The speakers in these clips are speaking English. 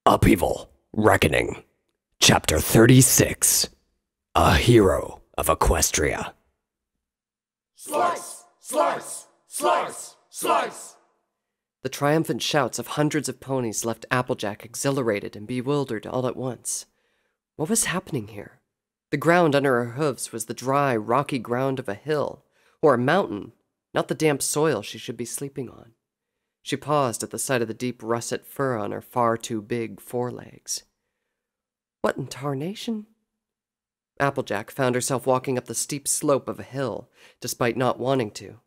Upheaval, Reckoning, Chapter 36, A Hero of Equestria. Slice! Slice! Slice! Slice! The triumphant shouts of hundreds of ponies left Applejack exhilarated and bewildered all at once. What was happening here? The ground under her hooves was the dry, rocky ground of a hill, or a mountain, not the damp soil she should be sleeping on. She paused at the sight of the deep russet fur on her far too big forelegs. What in tarnation? Applejack found herself walking up the steep slope of a hill, despite not wanting to.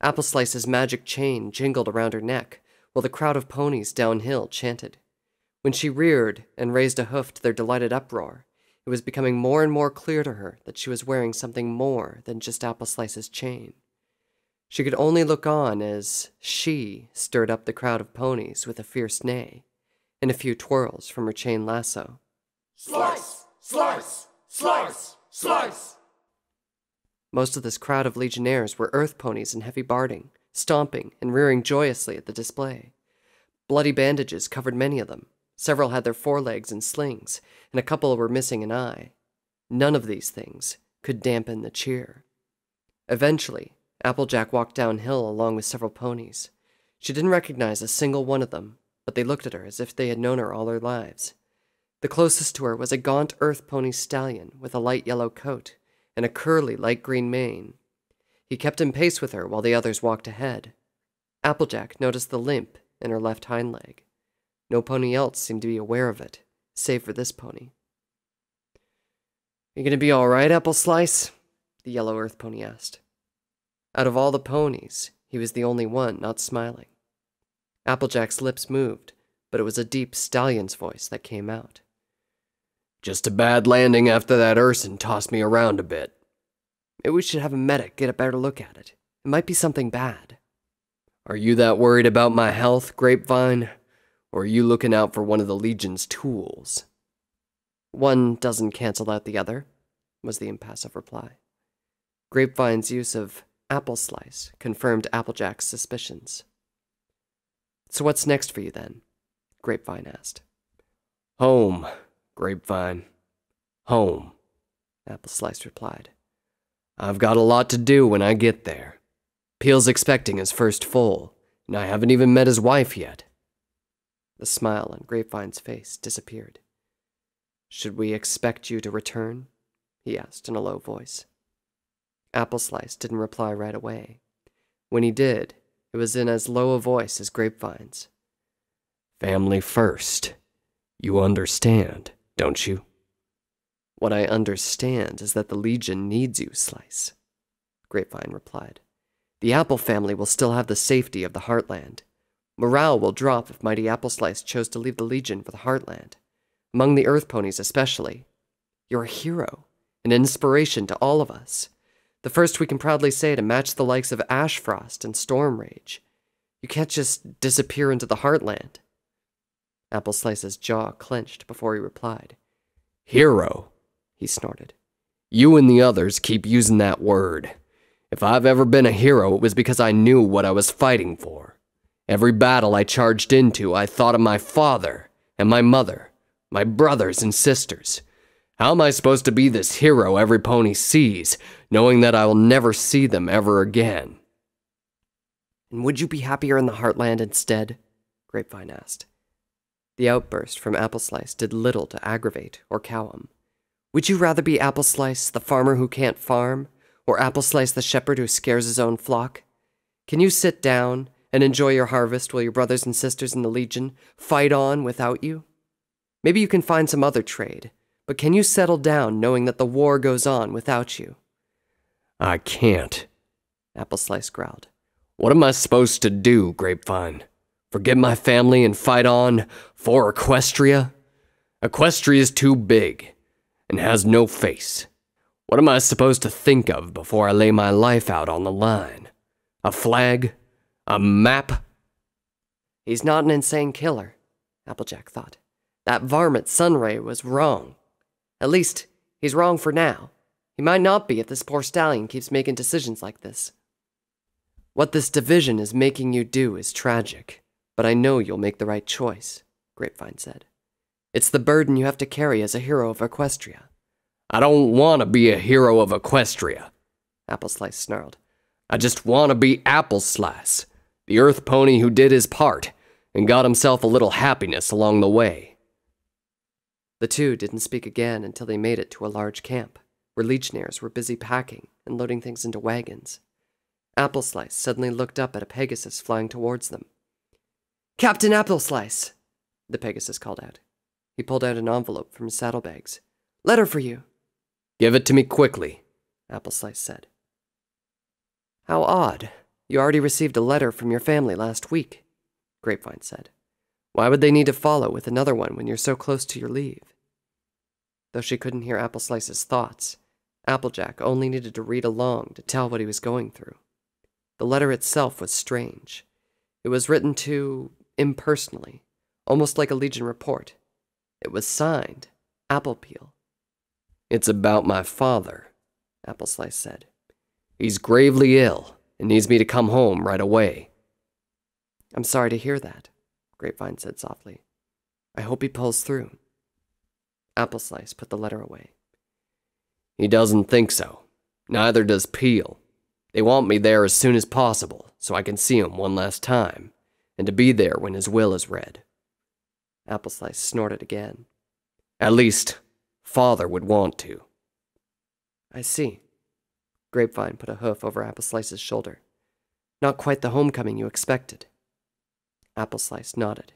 Appleslice's magic chain jingled around her neck, while the crowd of ponies downhill chanted. When she reared and raised a hoof to their delighted uproar, it was becoming more and more clear to her that she was wearing something more than just Appleslice's chain. She could only look on as she stirred up the crowd of ponies with a fierce neigh, and a few twirls from her chain lasso. Slice! Slice! Slice! Slice! Most of this crowd of legionnaires were earth ponies in heavy barding, stomping and rearing joyously at the display. Bloody bandages covered many of them. Several had their forelegs in slings, and a couple were missing an eye. None of these things could dampen the cheer. Eventually, Applejack walked downhill along with several ponies. She didn't recognize a single one of them, but they looked at her as if they had known her all their lives. The closest to her was a gaunt earth pony stallion with a light yellow coat and a curly light green mane. He kept in pace with her while the others walked ahead. Applejack noticed the limp in her left hind leg. No pony else seemed to be aware of it, save for this pony. "You gonna be all right, Appleslice?" the yellow earth pony asked. Out of all the ponies, he was the only one not smiling. Applejack's lips moved, but it was a deep stallion's voice that came out. "Just a bad landing after that Urson tossed me around a bit." "Maybe we should have a medic get a better look at it. It might be something bad." "Are you that worried about my health, Grapevine? Or are you looking out for one of the Legion's tools?" "One doesn't cancel out the other," was the impassive reply. Grapevine's use of Appleslice confirmed Applejack's suspicions. "So what's next for you, then?" Grapevine asked. "Home, Grapevine. Home," Appleslice replied. "I've got a lot to do when I get there. Peel's expecting his first foal, and I haven't even met his wife yet." The smile on Grapevine's face disappeared. "Should we expect you to return?" he asked in a low voice. Appleslice didn't reply right away. When he did, it was in as low a voice as Grapevine's. "Family first. You understand, don't you?" "What I understand is that the Legion needs you, Slice," Grapevine replied. "The Apple family will still have the safety of the Heartland. Morale will drop if mighty Appleslice chose to leave the Legion for the Heartland. Among the Earth ponies especially. You're a hero, an inspiration to all of us. The first we can proudly say to match the likes of Ashfrost and Stormrage. You can't just disappear into the Heartland." Appleslice's jaw clenched before he replied. "Hero," he snorted. "You and the others keep using that word. If I've ever been a hero, it was because I knew what I was fighting for. Every battle I charged into, I thought of my father and my mother, my brothers and sisters. How am I supposed to be this hero every pony sees, knowing that I will never see them ever again?" "And would you be happier in the Heartland instead?" Grapevine asked. The outburst from Appleslice did little to aggravate or cow him. "Would you rather be Appleslice, the farmer who can't farm, or Appleslice, the shepherd who scares his own flock? Can you sit down and enjoy your harvest while your brothers and sisters in the Legion fight on without you? Maybe you can find some other trade, but can you settle down knowing that the war goes on without you?" "I can't," Appleslice growled. "What am I supposed to do, Grapevine? Forget my family and fight on for Equestria? Equestria's too big and has no face. What am I supposed to think of before I lay my life out on the line? A flag? A map?" "He's not an insane killer," Applejack thought. "That varmint Sunray was wrong. At least, he's wrong for now. He might not be if this poor stallion keeps making decisions like this." "What this division is making you do is tragic, but I know you'll make the right choice," Grapevine said. It's the burden you have to carry as a hero of Equestria. I don't want to be a hero of Equestria, Appleslice snarled. I just want to be Appleslice, the earth pony who did his part and got himself a little happiness along the way. The two didn't speak again until they made it to a large camp, where Legionnaires were busy packing and loading things into wagons. Appleslice suddenly looked up at a Pegasus flying towards them. "Captain Appleslice!" the Pegasus called out. He pulled out an envelope from his saddlebags. "Letter for you." Give it to me quickly, Appleslice said. "How odd. You already received a letter from your family last week," Grapevine said. "Why would they need to follow with another one when you're so close to your leave?" Though she couldn't hear Appleslice's thoughts, Applejack only needed to read along to tell what he was going through. The letter itself was strange. It was written to impersonally, almost like a Legion report. It was signed Applepeel. It's about my father, Appleslice said. He's gravely ill and needs me to come home right away. "I'm sorry to hear that," Grapevine said softly. "I hope he pulls through." Appleslice put the letter away. He doesn't think so. Neither does Peel. They want me there as soon as possible so I can see him one last time, and to be there when his will is read. Appleslice snorted again. At least, Father would want to. "I see." Grapevine put a hoof over Appleslice's shoulder. "Not quite the homecoming you expected." Appleslice nodded.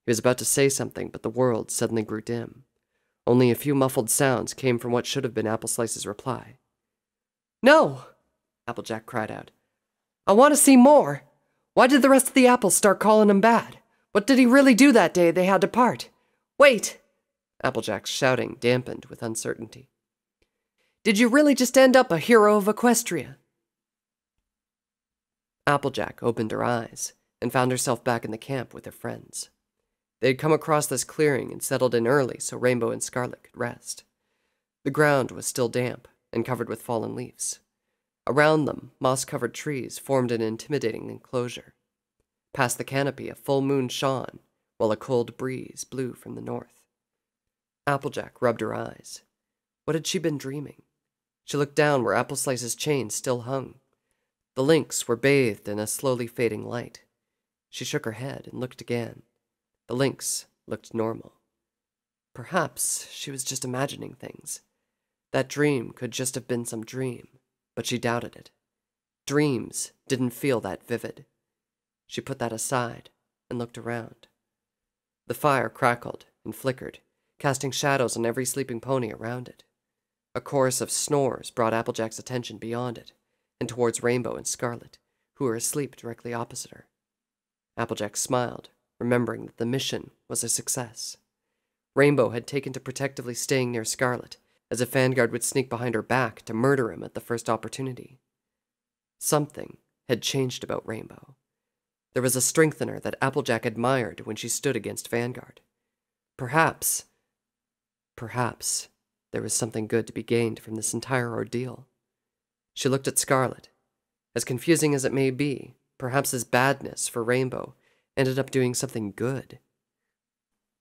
He was about to say something, but the world suddenly grew dim. Only a few muffled sounds came from what should have been Appleslice's reply. "No!" Applejack cried out. "I want to see more! Why did the rest of the apples start calling him bad? What did he really do that day they had to part? Wait!" Applejack's shouting dampened with uncertainty. "Did you really just end up a hero of Equestria?" Applejack opened her eyes and found herself back in the camp with her friends. They had come across this clearing and settled in early so Rainbow and Scarlet could rest. The ground was still damp and covered with fallen leaves. Around them, moss-covered trees formed an intimidating enclosure. Past the canopy, a full moon shone, while a cold breeze blew from the north. Applejack rubbed her eyes. What had she been dreaming? She looked down where Appleslice's chain still hung. The links were bathed in a slowly fading light. She shook her head and looked again. The links looked normal. Perhaps she was just imagining things. That dream could just have been some dream, but she doubted it. Dreams didn't feel that vivid. She put that aside and looked around. The fire crackled and flickered, casting shadows on every sleeping pony around it. A chorus of snores brought Applejack's attention beyond it, and towards Rainbow and Scarlet, who were asleep directly opposite her. Applejack smiled, remembering that the mission was a success. Rainbow had taken to protectively staying near Scarlet, as if Vanguard would sneak behind her back to murder him at the first opportunity. Something had changed about Rainbow. There was a strength in her that Applejack admired when she stood against Vanguard. Perhaps there was something good to be gained from this entire ordeal. She looked at Scarlet. As confusing as it may be, perhaps his badness for Rainbow ended up doing something good.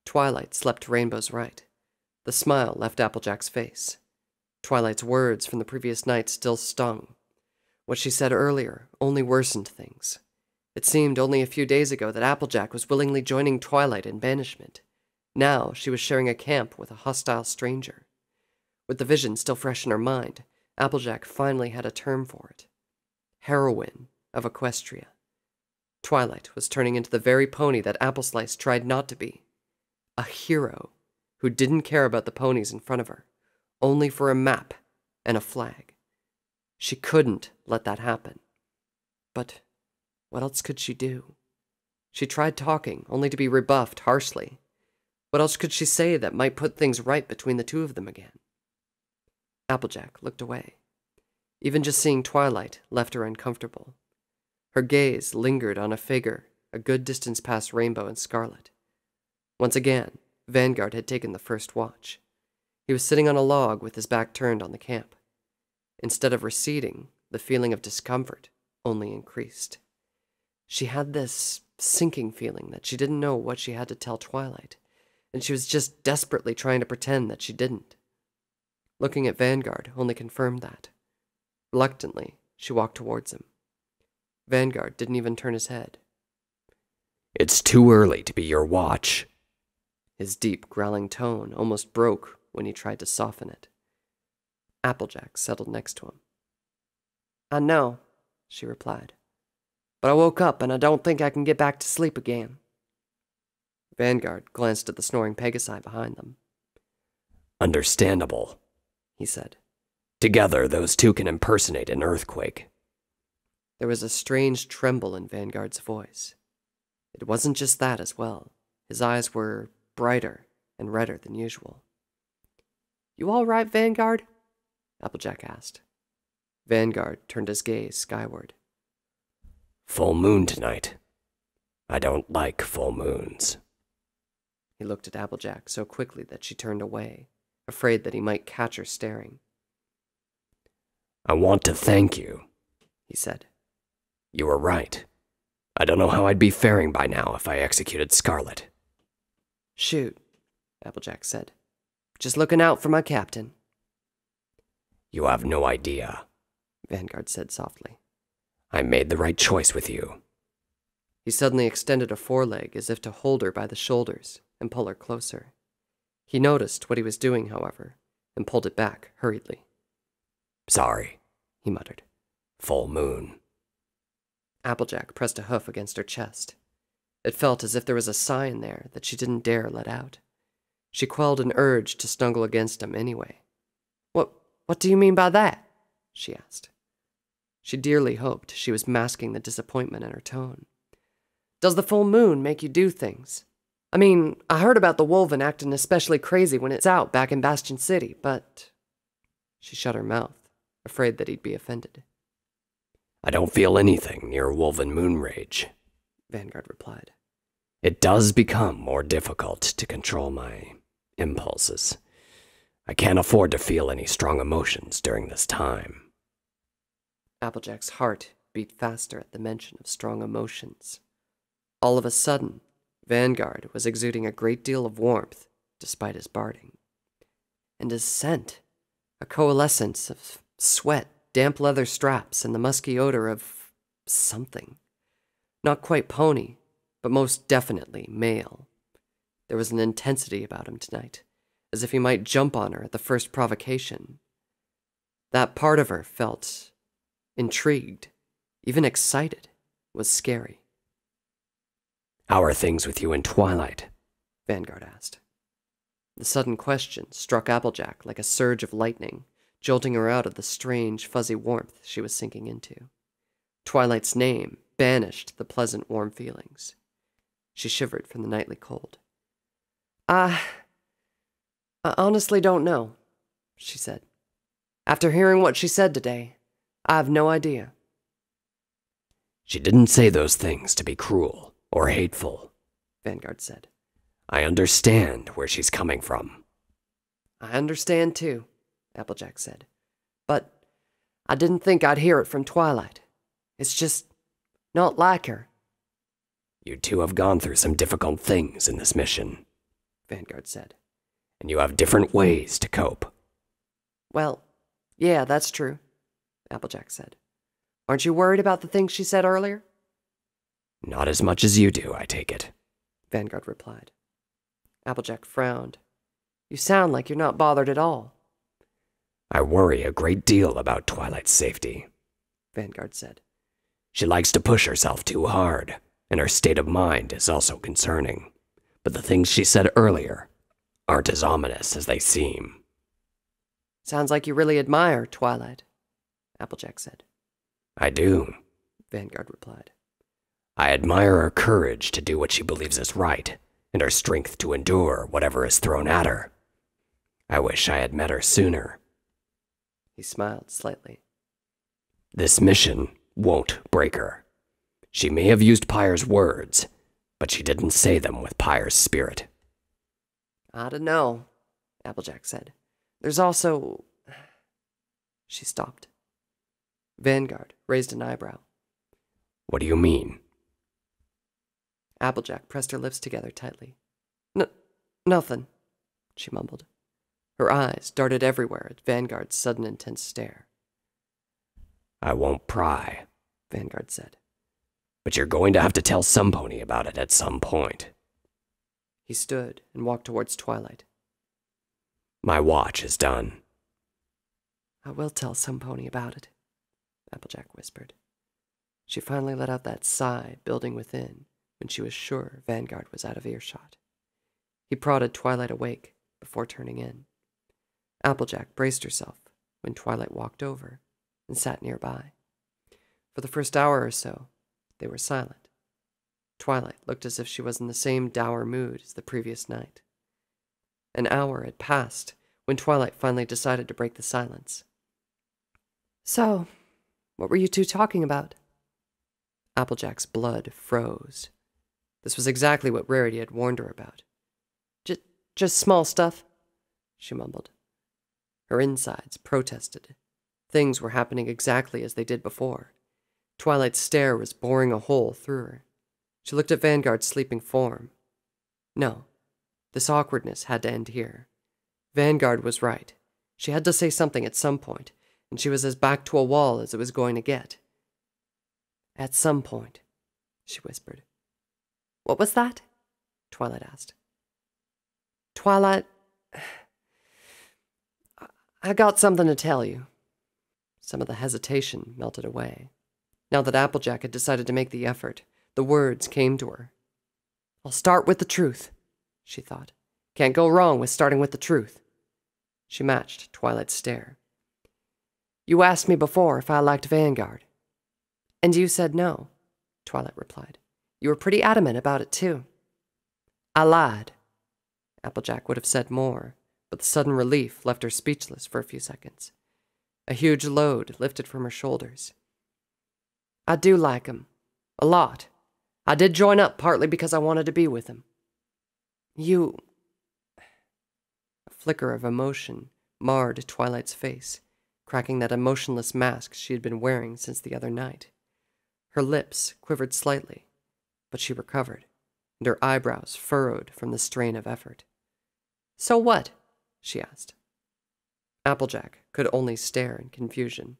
Twilight slept to Rainbow's right. The smile left Applejack's face. Twilight's words from the previous night still stung. What she said earlier only worsened things. It seemed only a few days ago that Applejack was willingly joining Twilight in banishment. Now she was sharing a camp with a hostile stranger. With the vision still fresh in her mind, Applejack finally had a term for it. Heroine of Equestria. Twilight was turning into the very pony that Appleslice tried not to be. A hero who didn't care about the ponies in front of her, only for a map and a flag. She couldn't let that happen. But what else could she do? She tried talking, only to be rebuffed harshly. What else could she say that might put things right between the two of them again? Applejack looked away. Even just seeing Twilight left her uncomfortable. Her gaze lingered on a figure a good distance past Rainbow and Scarlet. Once again, Vanguard had taken the first watch. He was sitting on a log with his back turned on the camp. Instead of receding, the feeling of discomfort only increased. She had this sinking feeling that she didn't know what she had to tell Twilight, and she was just desperately trying to pretend that she didn't. Looking at Vanguard only confirmed that. Reluctantly, she walked towards him. Vanguard didn't even turn his head. It's too early to be your watch. His deep, growling tone almost broke when he tried to soften it. Applejack settled next to him. I know, she replied, but I woke up and I don't think I can get back to sleep again. Vanguard glanced at the snoring Pegasi behind them. Understandable, he said. Together, those two can impersonate an earthquake. There was a strange tremble in Vanguard's voice. It wasn't just that as well. His eyes were brighter and redder than usual. You all right, Vanguard? Applejack asked. Vanguard turned his gaze skyward. Full moon tonight. I don't like full moons. He looked at Applejack so quickly that she turned away, afraid that he might catch her staring. I want to thank you, he said. You were right. I don't know how I'd be faring by now if I executed Scarlet. Shoot, Applejack said. Just looking out for my captain. You have no idea, Vanguard said softly. I made the right choice with you. He suddenly extended a foreleg as if to hold her by the shoulders and pull her closer. He noticed what he was doing, however, and pulled it back hurriedly. Sorry, he muttered. Full moon. Applejack pressed a hoof against her chest. It felt as if there was a sigh in there that she didn't dare let out. She quelled an urge to snuggle against him anyway. What do you mean by that? She asked. She dearly hoped she was masking the disappointment in her tone. Does the full moon make you do things? I mean, I heard about the Wolven acting especially crazy when it's out back in Bastion City, but... She shut her mouth, afraid that he'd be offended. I don't feel anything near Wolven moon rage, Vanguard replied. It does become more difficult to control my impulses. I can't afford to feel any strong emotions during this time. Applejack's heart beat faster at the mention of strong emotions. All of a sudden, Vanguard was exuding a great deal of warmth, despite his barding. And his scent, a coalescence of sweat, damp leather straps, and the musky odor of something. Not quite pony, but most definitely male. There was an intensity about him tonight, as if he might jump on her at the first provocation. That part of her felt intrigued, even excited, was scary. How are things with you in Twilight? Vanguard asked. The sudden question struck Applejack like a surge of lightning, jolting her out of the strange, fuzzy warmth she was sinking into. Twilight's name banished the pleasant, warm feelings. She shivered from the nightly cold. I honestly don't know, she said. After hearing what she said today, I have no idea. She didn't say those things to be cruel or hateful, Vanguard said. I understand where she's coming from. I understand too, Applejack said. But I didn't think I'd hear it from Twilight. It's just not like her. You two have gone through some difficult things in this mission, Vanguard said. And you have different ways to cope. Well, yeah, that's true, Applejack said. Aren't you worried about the things she said earlier? Not as much as you do, I take it, Vanguard replied. Applejack frowned. You sound like you're not bothered at all. I worry a great deal about Twilight's safety, Vanguard said. She likes to push herself too hard, and her state of mind is also concerning. But the things she said earlier aren't as ominous as they seem. Sounds like you really admire Twilight, Applejack said. I do, Vanguard replied. I admire her courage to do what she believes is right, and her strength to endure whatever is thrown at her. I wish I had met her sooner. He smiled slightly. This mission won't break her. She may have used Pyre's words, but she didn't say them with Pyre's spirit. I don't know, Applejack said. There's also... She stopped. Vanguard raised an eyebrow. What do you mean? Applejack pressed her lips together tightly. Nothing, she mumbled. Her eyes darted everywhere at Vanguard's sudden intense stare. I won't pry, Vanguard said. but you're going to have to tell some pony about it at some point. He stood and walked towards Twilight. My watch is done. I will tell some pony about it, Applejack whispered. She finally let out that sigh building within when she was sure Vanguard was out of earshot. He prodded Twilight awake before turning in. Applejack braced herself when Twilight walked over and sat nearby. For the first hour or so, they were silent. Twilight looked as if she was in the same dour mood as the previous night. An hour had passed when Twilight finally decided to break the silence. So, what were you two talking about? Applejack's blood froze. This was exactly what Rarity had warned her about. Just small stuff, she mumbled. Her insides protested. Things were happening exactly as they did before. Twilight's stare was boring a hole through her. She looked at Vanguard's sleeping form. No, this awkwardness had to end here. Vanguard was right. She had to say something at some point, and she was as back to a wall as it was going to get. At some point, she whispered. What was that? Twilight asked. Twilight, I got something to tell you. Some of the hesitation melted away. Now that Applejack had decided to make the effort, the words came to her. I'll start with the truth, she thought. Can't go wrong with starting with the truth. She matched Twilight's stare. You asked me before if I liked Vanguard. And you said no, Twilight replied. You were pretty adamant about it, too. I lied. Applejack would have said more, but the sudden relief left her speechless for a few seconds. A huge load lifted from her shoulders. I do like him. A lot. I did join up partly because I wanted to be with him. You... A flicker of emotion marred Twilight's face, cracking that emotionless mask she had been wearing since the other night. Her lips quivered slightly, but she recovered, and her eyebrows furrowed from the strain of effort. So what? She asked. Applejack could only stare in confusion.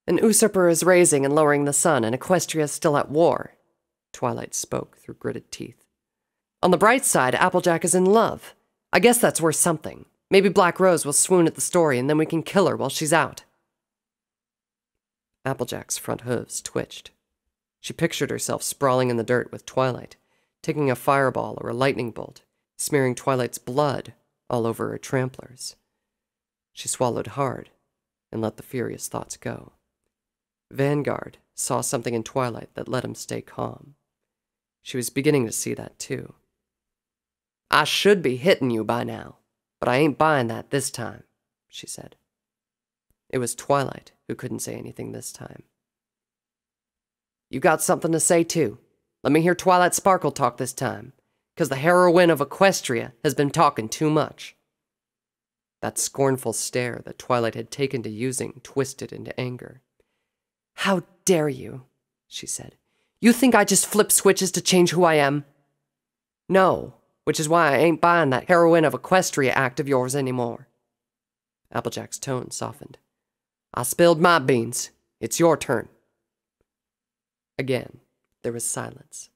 An usurper is raising and lowering the sun, and Equestria is still at war, Twilight spoke through gritted teeth. On the bright side, Applejack is in love. I guess that's worth something. Maybe Black Rose will swoon at the story, and then we can kill her while she's out. Applejack's front hooves twitched. She pictured herself sprawling in the dirt with Twilight, taking a fireball or a lightning bolt, smearing Twilight's blood all over her tramplers. She swallowed hard and let the furious thoughts go. Vanguard saw something in Twilight that let him stay calm. She was beginning to see that too. I should be hitting you by now, but I ain't buying that this time, she said. It was Twilight who couldn't say anything this time. You got something to say too. Let me hear Twilight Sparkle talk this time, 'cause the heroine of Equestria has been talking too much. That scornful stare that Twilight had taken to using twisted into anger. How dare you, she said. You think I just flip switches to change who I am? No, which is why I ain't buying that heroine of Equestria act of yours anymore. Applejack's tone softened. I spilled my beans. It's your turn. Again, there was silence.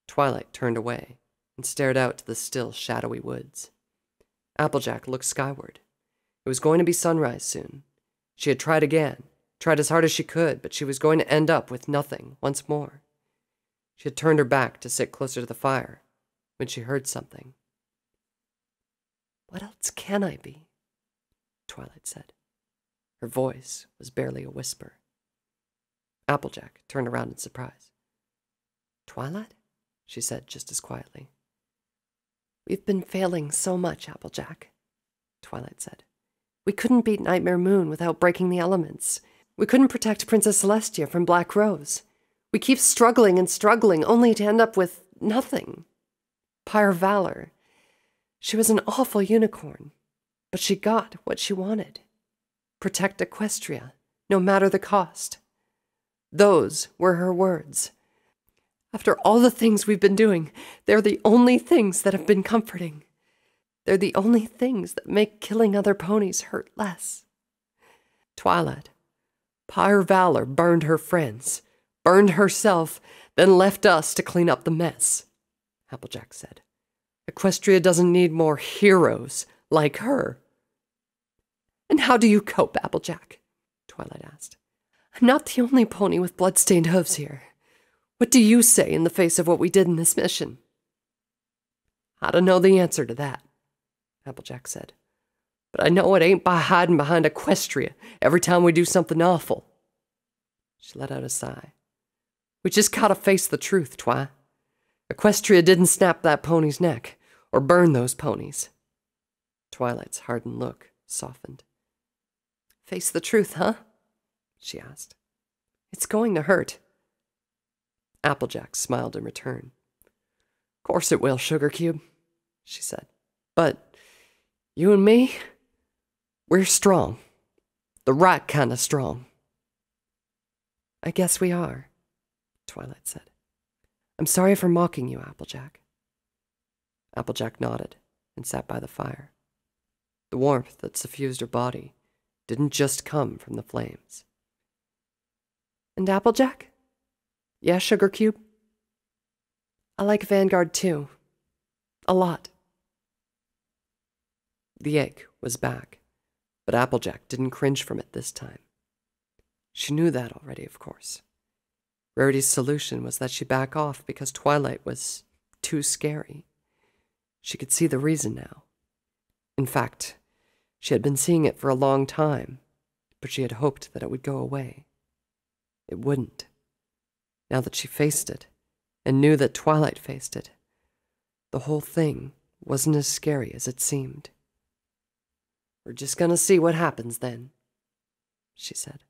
Twilight turned away and stared out to the still, shadowy woods. Applejack looked skyward. It was going to be sunrise soon. She had tried again, tried as hard as she could, but she was going to end up with nothing once more. She had turned her back to sit closer to the fire when she heard something. What else can I be? Twilight said. Her voice was barely a whisper. Applejack turned around in surprise. Twilight? She said just as quietly. We've been failing so much, Applejack, Twilight said. We couldn't beat Nightmare Moon without breaking the elements. We couldn't protect Princess Celestia from Black Rose. We keep struggling and struggling, only to end up with nothing. Pyre Valor. She was an awful unicorn, but she got what she wanted. Protect Equestria, no matter the cost. Those were her words. After all the things we've been doing, they're the only things that have been comforting. They're the only things that make killing other ponies hurt less. Twilight, pure valor, burned her friends, burned herself, then left us to clean up the mess, Applejack said. Equestria doesn't need more heroes like her. And how do you cope, Applejack? Twilight asked. I'm not the only pony with blood-stained hooves here. What do you say in the face of what we did in this mission? I don't know the answer to that, Applejack said. But I know it ain't by hiding behind Equestria every time we do something awful. She let out a sigh. We just gotta face the truth, Twi. Equestria didn't snap that pony's neck, or burn those ponies. Twilight's hardened look softened. Face the truth, huh? She asked. It's going to hurt. Applejack smiled in return. Course it will, Sugar Cube, she said. But you and me, we're strong. The right kind of strong. I guess we are, Twilight said. I'm sorry for mocking you, Applejack. Applejack nodded and sat by the fire. The warmth that suffused her body didn't just come from the flames. And Applejack? Yeah, Sugar Cube? I like Vanguard too. A lot. The ache was back, but Applejack didn't cringe from it this time. She knew that already, of course. Rarity's solution was that she back off because Twilight was too scary. She could see the reason now. In fact, she had been seeing it for a long time, but she had hoped that it would go away. It wouldn't. Now that she faced it, and knew that Twilight faced it, the whole thing wasn't as scary as it seemed. We're just gonna see what happens then, she said.